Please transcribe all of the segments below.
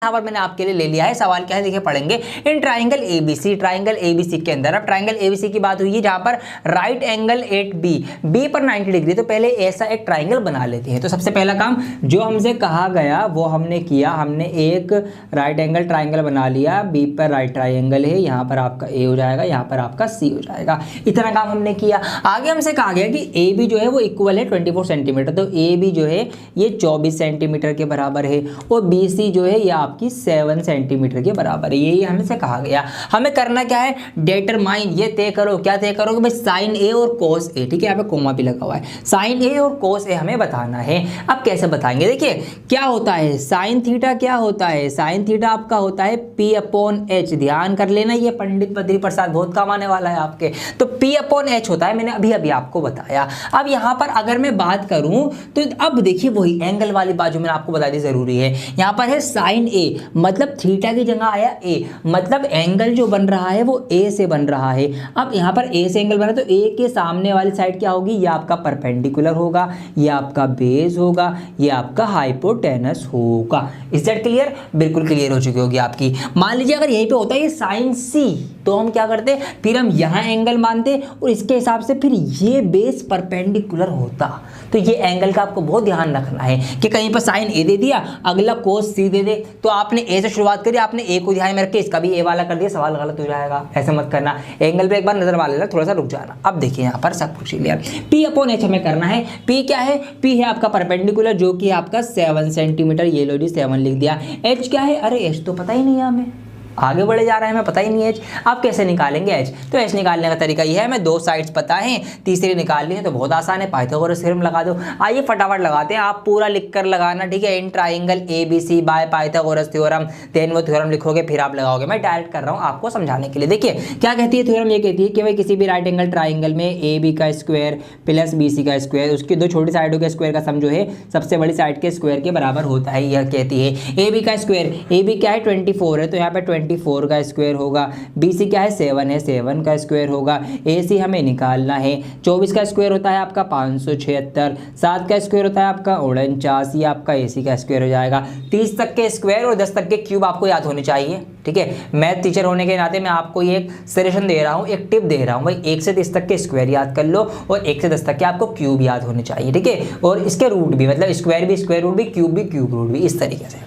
यहाँ पर मैंने आपके लिए ले लिया है। सवाल क्या है देखिए पढ़ेंगे। इन ट्राइंगल एबीसी के अंदर, अब ट्राइंगल एबीसी की बात हुई है जहां पर राइट एंगल एट बी पर 90 डिग्री, तो पहले ऐसा एक ट्राइंगल बना लेते हैं। तो सबसे पहला काम जो हमसे कहा गया वो हमने किया, हमने एक राइट एंगल ट्राइंगल बना लिया। बी पर राइट ट्राइंगल है, यहाँ पर आपका ए हो जाएगा, यहाँ पर आपका सी हो जाएगा। इतना काम हमने किया। आगे हमसे कहा गया कि ए बी जो है वो इक्वल है 24 सेंटीमीटर, तो ए बी जो है ये 24 सेंटीमीटर के बराबर है और बी सी जो है ये आपकी 7 सेंटीमीटर के बराबर है। यही हमसे कहा गया। हमें करना क्या है, डिटरमाइन, ये तय करो। क्या तय करो कि भाई साइन ए और कोस ए, ठीक है, यहाँ पे कोमा भी लगा हुआ है, साइन ए और कोस ए हमें बताना है। अब कैसे बताएंगे, देखिए क्या होता है साइन थीटा, क्या होता है साइन थीटा आपका होता है P अपॉन एच। ध्यान कर लेना, ये पंडित बद्री प्रसाद बहुत काम आने वाला है आपके। तो P अपॉन एच होता है, मैंने अभी अभी आपको बताया। अब यहाँ पर अगर मैं बात करूं तो अब देखिए वही एंगल वाली बात जो मैंने आपको बता दी जरूरी है। यहाँ पर है साइन ए, मतलब थीटा की जगह आया ए, मतलब एंगल जो बन रहा है वो ए से बन रहा है। अब यहाँ पर ए से एंगल बना तो ए के सामने वाली साइड क्या होगी, ये आपका परपेंडिकुलर होगा, ये आपका बेस होगा, ये आपका हाइपोटेनस होगा। Is that clear? बिल्कुल क्लियर हो चुकी होगी आपकी। मान लीजिए अगर यहीं पे होता है ये साइन सी, तो हम क्या करते, फिर हम यहाँ एंगल मानते और इसके हिसाब से फिर ये बेस परपेंडिकुलर होता। तो ये एंगल का आपको बहुत ध्यान रखना है कि कहीं पर साइन ए दे दिया, अगला कोस सी दे दे, तो आपने ए से शुरुआत करी, आपने ए को ध्यान में रख के इसका भी ए वाला कर दिया, सवाल गलत हो जाएगा। ऐसा मत करना, एंगल पे एक बार नजर मार लेना, थोड़ा सा रुक जाना। अब देखिए यहाँ पर सब कुछ क्लियर। P अपॉन एच हमें करना है। P क्या है, P है आपका परपेंडिकुलर जो कि आपका 7 सेंटीमीटर, ये लो जी 7 लिख दिया। H क्या है, अरे H तो पता ही नहीं है हमें, आगे बढ़े जा रहे हैं, हमें पता ही नहीं है एच। आप कैसे निकालेंगे एच, तो एच निकालने का तरीका यह है, मैं दो साइड्स पता है, तीसरी निकालनी है तो बहुत आसान है, पाइथागोरस थ्योरम लगा दो। आइए फटाफट लगाते हैं, आप पूरा लिख कर लगाना, ठीक है। In triangle A B C by Pythagoras theorem, then वो थ्योरम लिखोगे फिर आप लगाओगे। मैं डायरेक्ट कर रहा हूँ आपको समझाने के लिए। देखिए क्या कहती है थ्योरम, ये कहती है कि भाई किसी भी राइट एंगल ट्राइंगल में ए बी का स्क्वायर प्लस बी सी का स्क्वायर, उसकी दो छोटी साइडों के स्क्वायर का सम जो है सबसे बड़ी साइड के स्क्वायर के बराबर होता है। यह कहती है ए बी का स्क्वायर, ए बी क्या है 24 है, तो यहाँ पे 24 का स्क्वायर होगा। बी सी क्या है 7 है, 7 का स्क्वायर होगा। ए सी हमें निकालना है, 24 का स्क्वायर होता है आपका 576, 7 का स्क्वायर होता है आपका 49, ये आपका ए सी का स्क्वायर हो जाएगा। 30 तक के स्क्वायर और 10 तक के क्यूब आपको याद होने चाहिए, ठीक है। मैथ टीचर होने के नाते मैं आपको ये एक सजेशन दे रहा हूँ, एक टिप दे रहा हूँ भाई, 1 से 30 तक के स्क्वायर याद कर लो और 1 से 10 तक के आपको क्यूब याद होने चाहिए, ठीक है। और इसके रूट भी, मतलब स्क्वायर भी स्क्वायर रूट भी, क्यूब भी क्यूब रूट भी, इस तरीके से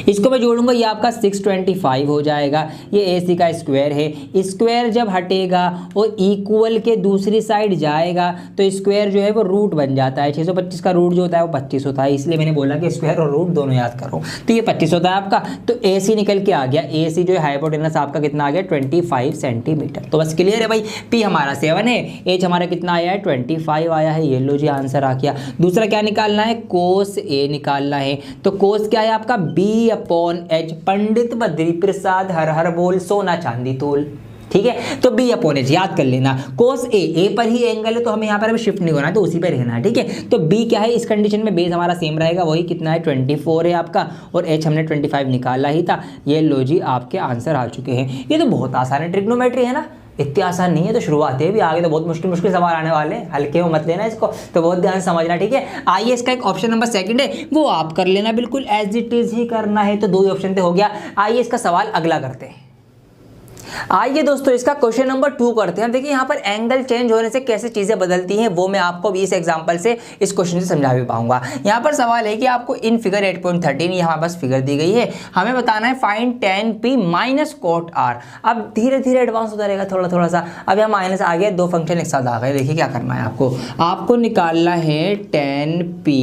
इसको मैं जोड़ूंगा, ये आपका 625 हो जाएगा। ये ए सी का स्क्वायर है, स्क्वायर जब हटेगा और इक्वल के दूसरी साइड जाएगा तो स्क्वायर जो है वो रूट बन जाता है। 625 का रूट जो होता है वो 25 होता है, इसलिए मैंने बोला कि स्क्वायर और रूट दोनों याद करो। तो ये 25 होता है आपका, तो ए सी निकल के आ गया। ए सी जो है हाइपोटेनस आपका कितना आ गया 25 सेंटीमीटर। तो बस क्लियर है भाई, पी हमारा 7 है, एच हमारा कितना आया है 25 आया है। ये लो जी आंसर आ गया। दूसरा क्या निकालना है, कोस ए निकालना है। तो कोस क्या है आपका B upon H, Pandit Badri Prasad हर हर बोल, सोना चांदी तोल, ठीक है। तो बी अपॉन एच याद कर लेना। कोस ए पर ही एंगल है तो हमें यहाँ पर अभी शिफ्ट नहीं होना है, तो उसी पे रहना है, ठीक है। तो बी क्या है, इस कंडीशन में बेस हमारा सेम रहेगा, वही कितना है 24 है आपका, और एच हमने 25 निकाला ही था। ये लो जी आपके आंसर आ चुके हैं। ये तो बहुत आसान है, ट्रिग्नोमेट्री है ना, इतनी आसान नहीं है, तो शुरुआत है भी, आगे तो बहुत मुश्किल मुश्किल सवाल आने वाले हैं, हल्के में मत लेना इसको, तो बहुत ध्यान समझना, ठीक है। आइए इसका एक ऑप्शन नंबर 2 है वो आप कर लेना, बिल्कुल एज इट इज ही करना है। तो 2 ही ऑप्शन पे हो गया। आइए इसका सवाल अगला करते हैं। आइए दोस्तों इसका क्वेश्चन नंबर 2 करते हैं। देखिए यहाँ पर एंगल चेंज होने से कैसे चीजें बदलती हैं वो मैं आपको इस एग्जांपल से, इस क्वेश्चन से समझा भी पाऊंगा। यहाँ पर सवाल है कि आपको इन फिगर 8.13 ये हमारे पास फिगर दी गई है, हमें बताना है find tan p minus cot r। अब धीरे धीरे एडवांस होता रहेगा थोड़ा थोड़ा सा। अब यहाँ माइनस आ गया, 2 फंक्शन एक साथ आ गए। देखिए क्या करना है आपको निकालना है tan p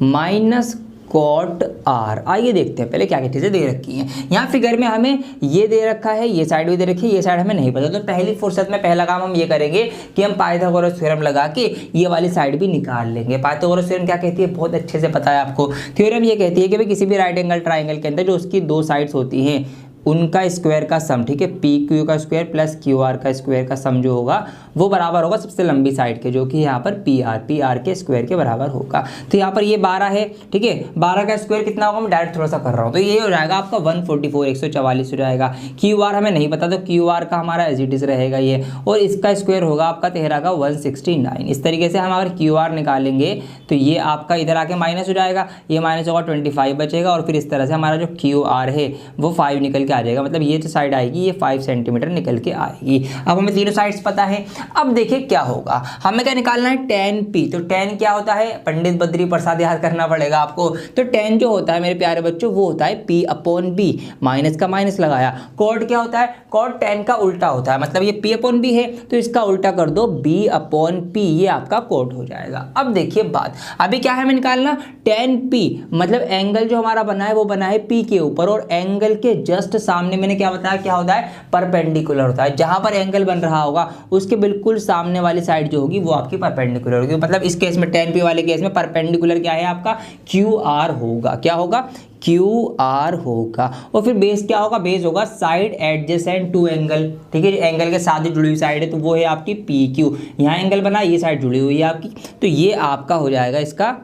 minus cot r। आइए देखते हैं पहले क्या क्या चीज़ें दे रखी हैं। यहाँ फिगर में हमें ये दे रखा है, ये साइड भी दे रखी है, ये साइड हमें नहीं पता। तो पहली फुर्सत में पहला काम हम ये करेंगे कि हम पाइथागोरस थ्योरम लगा के ये वाली साइड भी निकाल लेंगे। पाइथागोरस थ्योरम क्या कहती है, बहुत अच्छे से पता है आपको। थ्योरम ये कहती है कि भाई किसी भी राइट एंगल ट्राइंगल के अंदर जो उसकी 2 साइड्स होती हैं उनका स्क्वायर का सम, ठीक है, पी क्यू का स्क्वायर प्लस क्यू आर का स्क्वायर का सम जो होगा वो बराबर होगा सबसे लंबी साइड के, जो कि यहाँ पर पी आर के स्क्वायर के बराबर होगा। तो यहाँ पर ये 12 है, ठीक है, 12 का स्क्वायर कितना होगा, मैं डायरेक्ट थोड़ा सा कर रहा हूँ, तो ये हो जाएगा आपका 144 144 हो जाएगा। क्यू आर हमें नहीं पता, तो क्यू आर का हमारा एज इट इज रहेगा ये, और इसका स्क्वायर होगा आपका 13 का 169। इस तरीके से हम अगर क्यू आर निकालेंगे तो ये आपका इधर आके माइनस हो जाएगा, ये माइनस होगा 25 बचेगा, और फिर इस तरह से हमारा जो क्यू आर है वो 5 निकल के आ जाएगा, मतलब ये जो साइड आएगी ये 5 सेंटीमीटर निकल के आएगी। अब हमें तीनों साइड्स पता है। अब देखिए क्या होगा, हमें क्या निकालना है, tan p। तो tan क्या होता है, पंडित बद्री प्रसाद याद करना पड़ेगा आपको। तो tan जो होता है मेरे प्यारे बच्चों वो होता है p/b, माइनस का माइनस लगाया। cot क्या होता है, cot tan का उल्टा होता है, मतलब ये p/b है तो इसका उल्टा कर दो b/p, ये आपका cot हो जाएगा। अब देखिए बात, अभी क्या है हमें निकालना, tan p मतलब एंगल जो हमारा बना है वो बना है p के ऊपर, और एंगल के जस्ट सामने मैंने क्या बताया क्या होता है, परपेंडिकुलर होता है। जहां पर एंगल बन रहा होगा उसके बिल्कुल सामने वाली साइड जो होगी वो आपकी परपेंडिकुलर होगी। मतलब इस केस में tan p वाले केस में परपेंडिकुलर क्या है आपका, क्यू आर होगा। क्या होगा, क्यू आर होगा। और फिर बेस क्या होगा, बेस होगा साइड एडजेसेंट टू एंगल, ठीक है, एंगल के साथ ही जुड़ी हुई साइड है तो वो है आपकी पी क्यू। यहाँ एंगल बना, ये साइड जुड़ी हुई है आपकी, तो ये आपका हो जाएगा इसका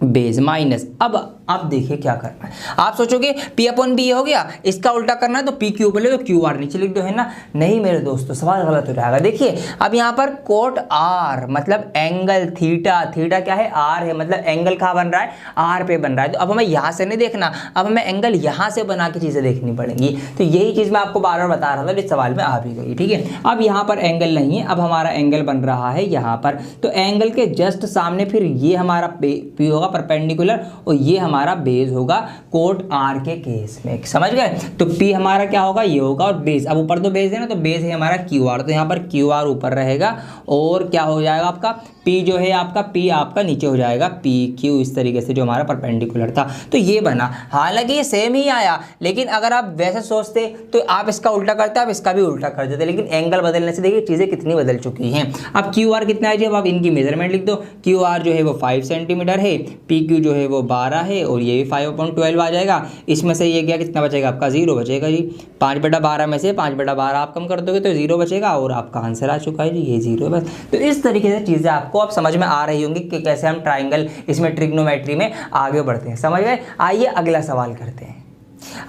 बेस माइनस। अब देखिए क्या करना है, आप सोचोगे p/b ये हो गया, इसका उल्टा करना है तो p क्यू बोले तो क्यू आर नीचे लिख दो, है ना। नहीं मेरे दोस्तों, सवाल गलत हो जाएगा। देखिए अब यहाँ पर कोट आर मतलब एंगल थीटा, थीटा क्या है, आर है, मतलब एंगल कहाँ बन रहा है, आर पे बन रहा है। तो अब हमें यहाँ से नहीं देखना, अब हमें एंगल यहाँ से बना के चीज़ें देखनी पड़ेंगी। तो यही चीज़ मैं आपको बार बार बता रहा था, इस सवाल में आ भी गई, ठीक है। अब यहाँ पर एंगल नहीं है, अब हमारा एंगल बन रहा है यहाँ पर, तो एंगल के जस्ट सामने फिर ये हमारा पी होगा परपेंडिकुलर, और ये हमारा बेस होगा कोट आर के केस में, समझ गए। तो P हमारा क्या होगा, ये होगा, और बेस, अब ऊपर तो बेस है ना, तो बेस है हमारा क्यू आर, तो यहाँ पर क्यू आर ऊपर रहेगा, और क्या हो जाएगा आपका P जो है आपका P आपका नीचे हो जाएगा पी क्यू, इस तरीके से जो हमारा परपेंडिकुलर था। तो ये बना, हालांकि ये सेम ही आया, लेकिन अगर आप वैसे सोचते तो आप इसका उल्टा करते, आप इसका भी उल्टा कर देते, लेकिन एंगल बदलने से देखिए चीज़ें कितनी बदल चुकी हैं। अब क्यू आर कितना है जी, अब आप इनकी मेजरमेंट लिख दो। क्यू आर जो है वो 5 सेंटीमीटर है, पी क्यू जो है वो 12 है, और ये भी 5/12 आ जाएगा। इसमें से ये क्या कितना बचेगा आपका, 0 बचेगा जी। 5/12 में से 5/12 आप कम कर दोगे तो 0 बचेगा, और आपका आंसर आ चुका है जी, ये 0 है बस। तो इस तरीके से चीज़ें आपको अब समझ में आ रही होंगी कि कैसे हम ट्राइंगल इसमें ट्रिग्नोमेट्री में आगे बढ़ते हैं, समझ गए। आइए अगला सवाल करते हैं।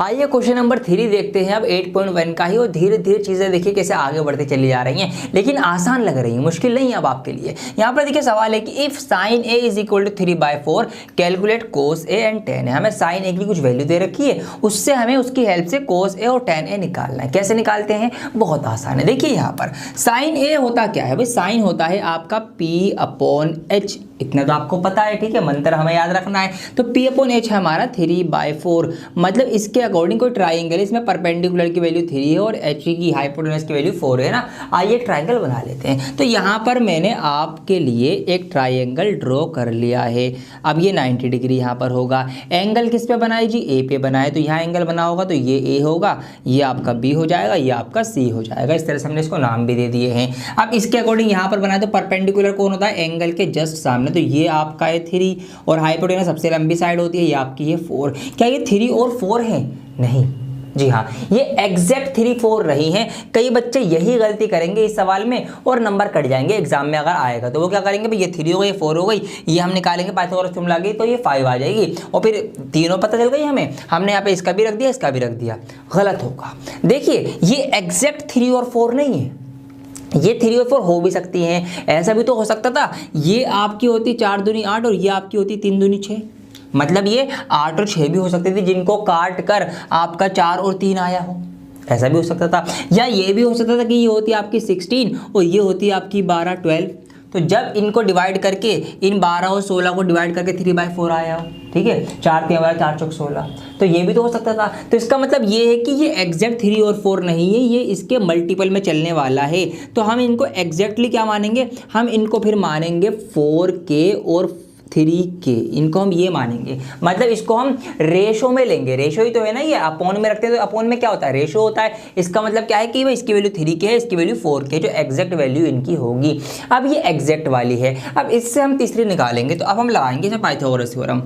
आइए क्वेश्चन नंबर 3 देखते हैं अब 8.1 का ही, और धीरे धीरे चीज़ें देखिए कैसे आगे बढ़ती चली जा रही हैं, लेकिन आसान लग रही है, मुश्किल नहीं है अब आपके लिए। यहाँ पर देखिए सवाल है कि if sine a is equal to 3/4 calculate cos a and tan a। हमें साइन a की कुछ वैल्यू दे रखी है, उससे हमें उसकी हेल्प से कोस a और tan a निकालना है। कैसे निकालते हैं, बहुत आसान है। देखिए यहाँ पर साइन a होता क्या है भाई, साइन होता है आपका p/h, इतना तो आपको पता है, ठीक है, मंत्र हमें याद रखना है। तो p/h है हमारा 3/4, मतलब इसके अकॉर्डिंग कोई ट्राइंगल है, इसमें परपेंडिकुलर की वैल्यू 3 है और h की हाइपोटेनस की वैल्यू 4 है ना। आइए ट्राइंगल बना लेते हैं। तो यहाँ पर मैंने आपके लिए एक ट्राइंगल ड्रॉ कर लिया है। अब ये 90 डिग्री यहाँ पर होगा। एंगल किस पे बनाए जी, ए पे बनाए, तो यहाँ एंगल बना होगा तो ये ए होगा, ये आपका बी हो जाएगा, ये आपका सी हो जाएगा। इस तरह से हमने इसको नाम भी दे दिए हैं। अब इसके अकॉर्डिंग यहाँ पर बनाए तो परपेंडिकुलर कौन होता है, एंगल के जस्ट सामने, तो ये आपका है 3, और हाइपोटेनस सबसे लंबी साइड होती है, ये आपकी है 4। क्या ये 3 और 4 है, नहीं जी हाँ, ये एग्जैक्ट 3 4 रही हैं। कई बच्चे यही गलती करेंगे इस सवाल में और नंबर कट जाएंगे एग्जाम में अगर आएगा तो। वो क्या करेंगे भाई, ये 3 हो गई, 4 हो गई, ये हम निकालेंगे पाइथागोरस फॉर्मूला की तो ये 5 आ जाएगी, और फिर तीनों पता चल गई हमें, हमने यहाँ पे इसका भी रख दिया, इसका भी रख दिया। गलत होगा। देखिए ये एग्जैक्ट 3 और 4 नहीं है, ये 3 और 4 हो भी सकती हैं। ऐसा भी तो हो सकता था, ये आपकी होती 4 दूनी 8 और ये आपकी होती 3 दूनी 6, मतलब ये 8 और 6 भी हो सकते थे, जिनको काट कर आपका 4 और 3 आया हो, ऐसा भी हो सकता था। या ये भी हो सकता था कि ये होती आपकी 16 और ये होती आपकी 12 12, तो जब इनको डिवाइड करके इन 12 और 16 को डिवाइड करके 3/4 आया हो, ठीक है, 4 3 12 4 चौक 16, तो ये भी तो हो सकता था। तो इसका मतलब ये है कि ये एग्जैक्ट 3 और 4 नहीं है, ये इसके मल्टीपल में चलने वाला है। तो हम इनको एग्जैक्टली क्या मानेंगे, हम इनको फिर मानेंगे 4k और 3k, इनको हम ये मानेंगे, मतलब इसको हम रेशो में लेंगे। रेशो ही तो है ना, ये अपोन में रखते हैं तो अपोन में क्या होता है, रेशो होता है। इसका मतलब क्या है कि भाई इसकी वैल्यू 3k है, इसकी वैल्यू 4k, जो एग्जैक्ट वैल्यू इनकी होगी। अब ये एग्जैक्ट वाली है, अब इससे हम तीसरी निकालेंगे, तो अब हम लगाएंगे इसमें पाइथागोरस थ्योरम।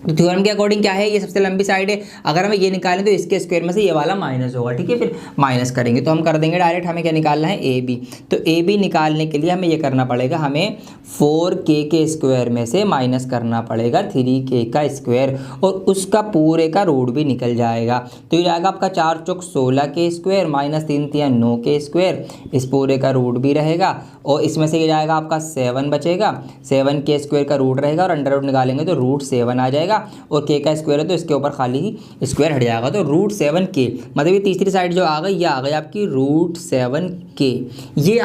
तो थ्योरम के अकॉर्डिंग क्या है, ये सबसे लंबी साइड है, अगर हमें ये निकालें तो इसके स्क्वायर में से ये वाला माइनस होगा, ठीक है। फिर माइनस करेंगे तो हम कर देंगे डायरेक्ट, हमें क्या निकालना है, ए बी। तो ए बी निकालने के लिए हमें ये करना पड़ेगा, हमें 4k के स्क्वायर में से माइनस करना पड़ेगा 3k का स्क्वायर, और उसका पूरे का रूट भी निकल जाएगा। तो ये जाएगा आपका 4 चौक 16 के स्क्वायर माइनस 3 तिया 9 के स्क्वायर, इस पूरे का रूट भी रहेगा, और इसमें से ये जाएगा आपका 7 बचेगा, 7 के स्क्वायर का रूट रहेगा, और अंडर रूट निकालेंगे तो रूट 7 आ जाएगा, और के का स्क्वायर है तो इसके ऊपर खाली ही स्क्वायर हट जाएगा, तो रूट 7k, मतलब ये तीसरी साइड जो आ गई, ये आ गई आपकी रूट 7k। ये